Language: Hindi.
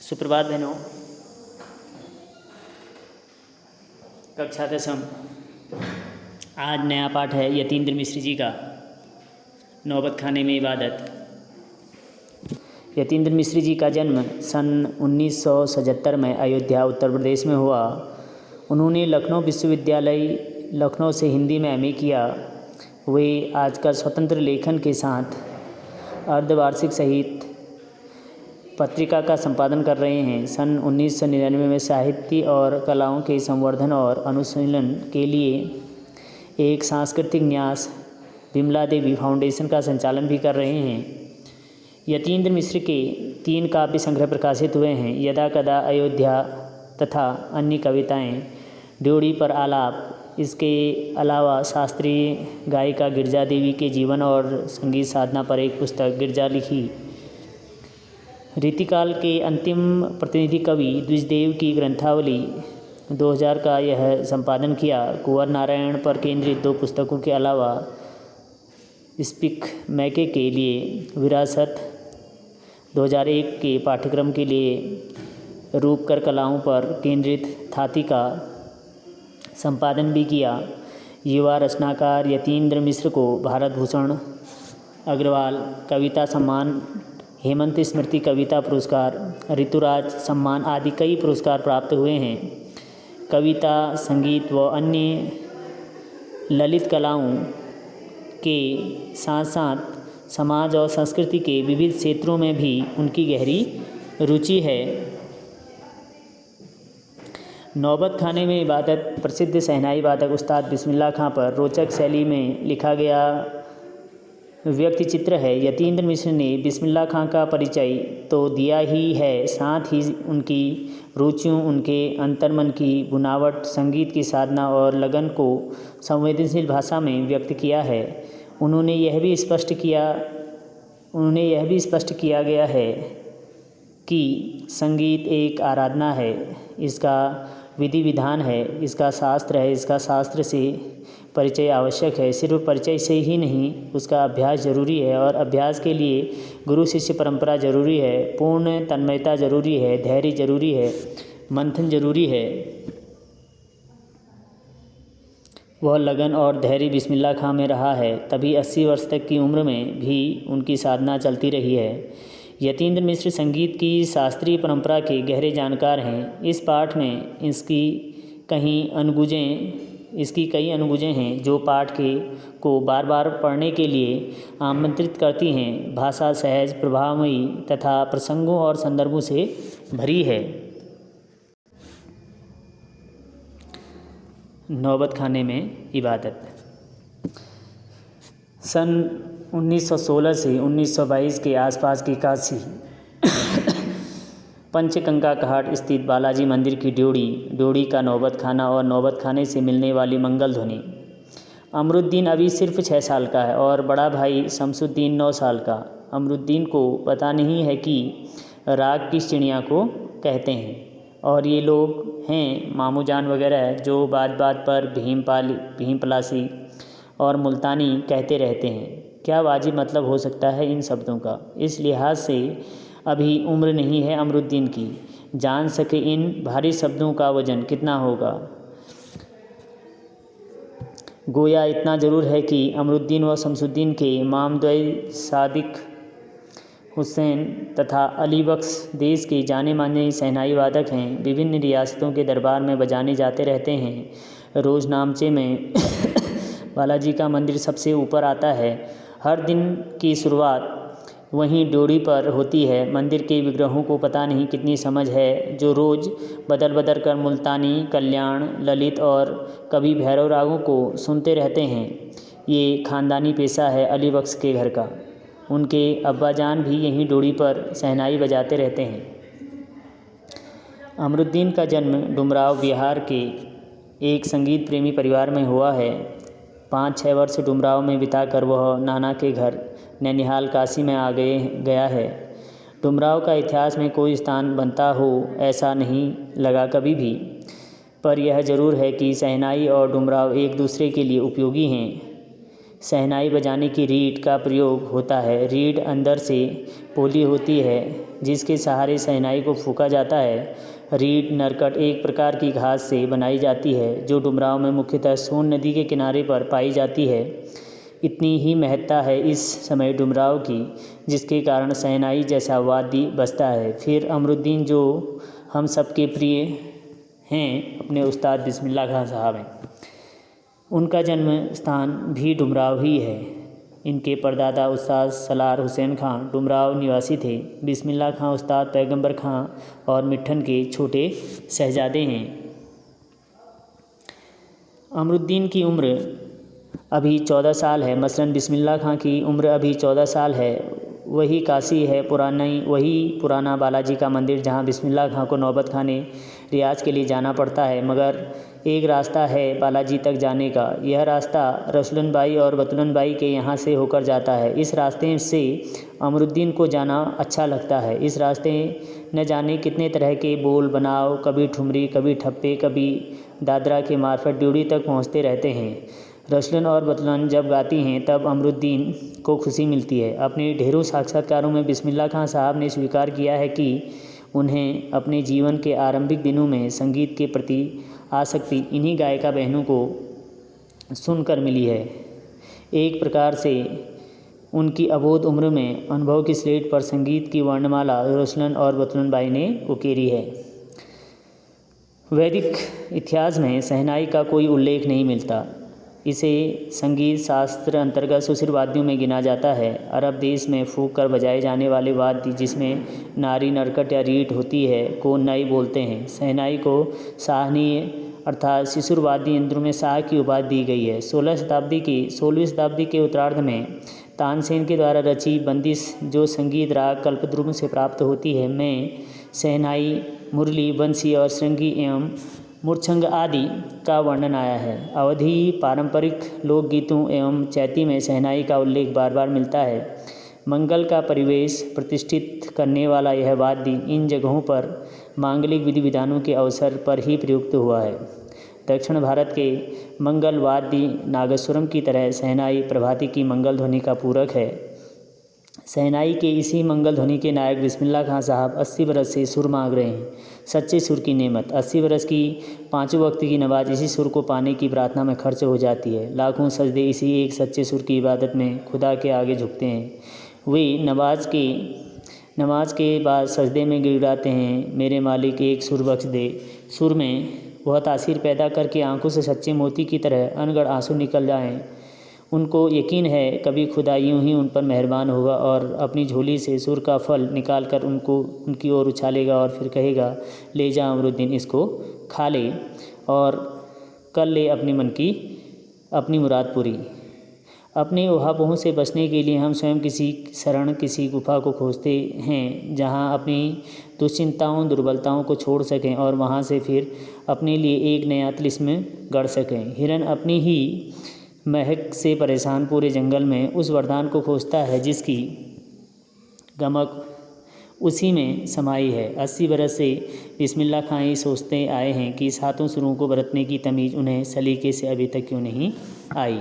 सुप्रभात बहनों। कक्षा 10 आज नया पाठ है यतीन्द्र मिश्र जी का नौबत खाने में इबादत। यतीन्द्र मिश्र जी का जन्म सन 1977 में अयोध्या उत्तर प्रदेश में हुआ। उन्होंने लखनऊ विश्वविद्यालय लखनऊ से हिंदी में एमए किया। वे आजकल स्वतंत्र लेखन के साथ अर्धवार्षिक सहित पत्रिका का संपादन कर रहे हैं। सन 1999 में साहित्य और कलाओं के संवर्धन और अनुशीलन के लिए एक सांस्कृतिक न्यास विमला देवी फाउंडेशन का संचालन भी कर रहे हैं। यतीन्द्र मिश्र के 3 काव्य संग्रह प्रकाशित हुए हैं, यदा कदा, अयोध्या तथा अन्य कविताएं, ड्योढ़ी पर आलाप। इसके अलावा शास्त्रीय गायिका गिरजा देवी के जीवन और संगीत साधना पर एक पुस्तक गिरजा लिखी। रीतिकाल के अंतिम प्रतिनिधि कवि द्विजदेव की ग्रंथावली 2000 का यह संपादन किया। कुंवर नारायण पर केंद्रित 2 पुस्तकों के अलावा स्पीक मैके के लिए विरासत 2001 के पाठ्यक्रम के लिए रूपकर कलाओं पर केंद्रित थाती का संपादन भी किया। युवा रचनाकार यतीन्द्र मिश्र को भारत भूषण अग्रवाल कविता सम्मान, हेमंत स्मृति कविता पुरस्कार, ऋतुराज सम्मान आदि कई पुरस्कार प्राप्त हुए हैं। कविता, संगीत व अन्य ललित कलाओं के साथ साथ समाज और संस्कृति के विविध क्षेत्रों में भी उनकी गहरी रुचि है। नौबत खाने में इबादत प्रसिद्ध शहनाई वादक उस्ताद बिस्मिल्लाह खां पर रोचक शैली में लिखा गया व्यक्ति चित्र है। यतीन्द्र मिश्र ने बिस्मिल्लाह खां का परिचय तो दिया ही है, साथ ही उनकी रुचियों, उनके अंतर्मन की बुनावट, संगीत की साधना और लगन को संवेदनशील भाषा में व्यक्त किया है। उन्होंने यह भी स्पष्ट किया गया है कि संगीत एक आराधना है, इसका विधि विधान है, इसका शास्त्र है, इसका शास्त्र से परिचय आवश्यक है। सिर्फ परिचय से ही नहीं, उसका अभ्यास जरूरी है और अभ्यास के लिए गुरु शिष्य परंपरा जरूरी है, पूर्ण तन्मयता जरूरी है, धैर्य जरूरी है, मंथन जरूरी है। वह लगन और धैर्य बिस्मिल्लाह खां में रहा है, तभी 80 वर्ष तक की उम्र में भी उनकी साधना चलती रही है। यतीन्द्र मिश्र संगीत की शास्त्रीय परंपरा के गहरे जानकार हैं। इस पाठ में इसकी कई अनुगुजें हैं जो पाठ को बार बार पढ़ने के लिए आमंत्रित करती हैं। भाषा सहज, प्रभावमयी तथा प्रसंगों और संदर्भों से भरी है। नौबत खाने में इबादत सन 1916 से 1922 के आसपास की काशी पंचगंगा घाट स्थित बालाजी मंदिर की ड्योढ़ी का नौबत खाना और नौबत खाने से मिलने वाली मंगल ध्वनि। अमरुद्दीन अभी सिर्फ 6 साल का है और बड़ा भाई शमसुद्दीन 9 साल का। अमरुद्दीन को पता नहीं है कि राग किस चिड़िया को कहते हैं और ये लोग हैं मामू जान वगैरह जो बात बात पर भीम पलासी और मुल्तानी कहते रहते हैं। क्या वाजिब मतलब हो सकता है इन शब्दों का? इस लिहाज से अभी उम्र नहीं है अमरुद्दीन की, जान सके इन भारी शब्दों का वजन कितना होगा। गोया इतना जरूर है कि अमरुद्दीन व शमसुद्दीन के मामद्वय सादिक हुसैन तथा अली बख्श देश के जाने माने शहनाई वादक हैं। विभिन्न रियासतों के दरबार में बजाने जाते रहते हैं। रोज़ नामचे में बालाजी का मंदिर सबसे ऊपर आता है। हर दिन की शुरुआत वहीं ड्योढ़ी पर होती है। मंदिर के विग्रहों को पता नहीं कितनी समझ है जो रोज़ बदल कर मुल्तानी, कल्याण, ललित और कभी भैरव रागों को सुनते रहते हैं। ये ख़ानदानी पेशा है अली बख्श के घर का। उनके अब्बाजान भी यहीं ड्योढ़ी पर शहनाई बजाते रहते हैं। अमरुद्दीन का जन्म डुमराव बिहार के एक संगीत प्रेमी परिवार में हुआ है। 5-6 वर्ष डुमराव में बिताकर वह नाना के घर नैनीहाल काशी में आ गया है। डुमराव का इतिहास में कोई स्थान बनता हो ऐसा नहीं लगा कभी भी, पर यह ज़रूर है कि शहनाई और डुमराव एक दूसरे के लिए उपयोगी हैं। शहनाई बजाने की रीड का प्रयोग होता है। रीड अंदर से पोली होती है जिसके सहारे शहनाई को फूंका जाता है। रीड नरकट एक प्रकार की घास से बनाई जाती है जो डुमरांव में मुख्यतः सोन नदी के किनारे पर पाई जाती है। इतनी ही महत्ता है इस समय डुमरांव की जिसके कारण शहनाई जैसा वाद्य बजता है। फिर अमरुद्दीन जो हम सबके प्रिय हैं अपने उस्ताद बिस्मिल्लाह खां साहब हैं, उनका जन्म स्थान भी डुमरांव ही है। इनके परदादा उस्ताद सलार हुसैन खां डुमरांव निवासी थे। बिस्मिल्लाह खां उस्ताद पैगंबर खां और मिट्ठन के छोटे शहजादे हैं। अमरुद्दीन की उम्र अभी 14 साल है। मसलन बिस्मिल्लाह खां की उम्र अभी 14 साल है। वही काशी है वही पुराना बालाजी का मंदिर जहां बिस्मिल्लाह खां को नौबत खाने रियाज के लिए जाना पड़ता है। मगर एक रास्ता है बालाजी तक जाने का। यह रास्ता रसुलन बाई और बतुलन बाई के यहाँ से होकर जाता है। इस रास्ते से अमरुद्दीन को जाना अच्छा लगता है। इस रास्ते न जाने कितने तरह के बोल बनाव, कभी ठुमरी, कभी ठप्पे, कभी दादरा के मार्फत ड्यूटी तक पहुँचते रहते हैं। रसुलन और बतुलन जब गाती हैं तब अमरुद्दीन को खुशी मिलती है। अपने ढेरों साक्षात्कारों में बिस्मिल्लाह खां साहब ने स्वीकार किया है कि उन्हें अपने जीवन के आरंभिक दिनों में संगीत के प्रति आसक्ति इन्हीं गायिका बहनों को सुनकर मिली है। एक प्रकार से उनकी अबोध उम्र में अनुभव की स्लेट पर संगीत की वर्णमाला रसुलन और बतुलन बाई ने उकेरी है। वैदिक इतिहास में शहनाई का कोई उल्लेख नहीं मिलता। इसे संगीत शास्त्र अंतर्गत सुशिर वाद्यों में गिना जाता है। अरब देश में फूंक कर बजाए जाने वाले वाद्य जिसमें नारी नरकट या रीट होती है को नई बोलते हैं। शहनाई को शाहनीय अर्थात शिशुर वाद्य यंत्रों में शाह की उपाधि दी गई है। 16वीं शताब्दी के उत्तरार्ध में तानसेन के द्वारा रची बंदिश जो संगीत राग कल्पद्रुम से प्राप्त होती है में शहनाई, मुरली, बंसी और श्रृंगी एवं मूर्छंग आदि का वर्णन आया है। अवधी पारंपरिक लोकगीतों एवं चैती में शहनाई का उल्लेख बार बार मिलता है। मंगल का परिवेश प्रतिष्ठित करने वाला यह वाद्य इन जगहों पर मांगलिक विधि विधानों के अवसर पर ही प्रयुक्त हुआ है। दक्षिण भारत के मंगल वाद्य नागस्वरम की तरह शहनाई प्रभाती की मंगल ध्वनि का पूरक है। शहनाई के इसी मंगल ध्वनि के नायक बिस्मिल्लाह खां साहब 80 बरस से सुर मांग रहे हैं। सच्चे सुर की नेमत 80 बरस की 5 वक्त की नमाज इसी सुर को पाने की प्रार्थना में खर्च हो जाती है। लाखों सजदे इसी एक सच्चे सुर की इबादत में खुदा के आगे झुकते हैं। वे नमाज के बाद सजदे में गिड़गिड़ाते हैं, मेरे मालिक एक सुर बख्श दे। सुर में वह तासीर पैदा करके आंखों से सच्चे मोती की तरह अनगढ़ आंसू निकल जाएं। उनको यकीन है कभी खुदा यूं ही उन पर मेहरबान होगा और अपनी झोली से सुर का फल निकाल कर उनकी ओर उछालेगा और फिर कहेगा, ले जा अमरुद्दीन, इसको खा ले और कर ले अपनी मुराद पूरी। अपने उहापोहों से बचने के लिए हम स्वयं किसी गुफा को खोजते हैं जहां अपनी दुश्चिंताओं दुर्बलताओं को छोड़ सकें और वहां से फिर अपने लिए एक नया तिलिस्म गढ़ सकें। हिरन अपनी ही महक से परेशान पूरे जंगल में उस वरदान को खोजता है जिसकी गमक उसी में समाई है। 80 बरस से बिस्मिल्लाह खां ही सोचते आए हैं कि सातों सुरों को बरतने की तमीज़ उन्हें सलीके से अभी तक क्यों नहीं आई।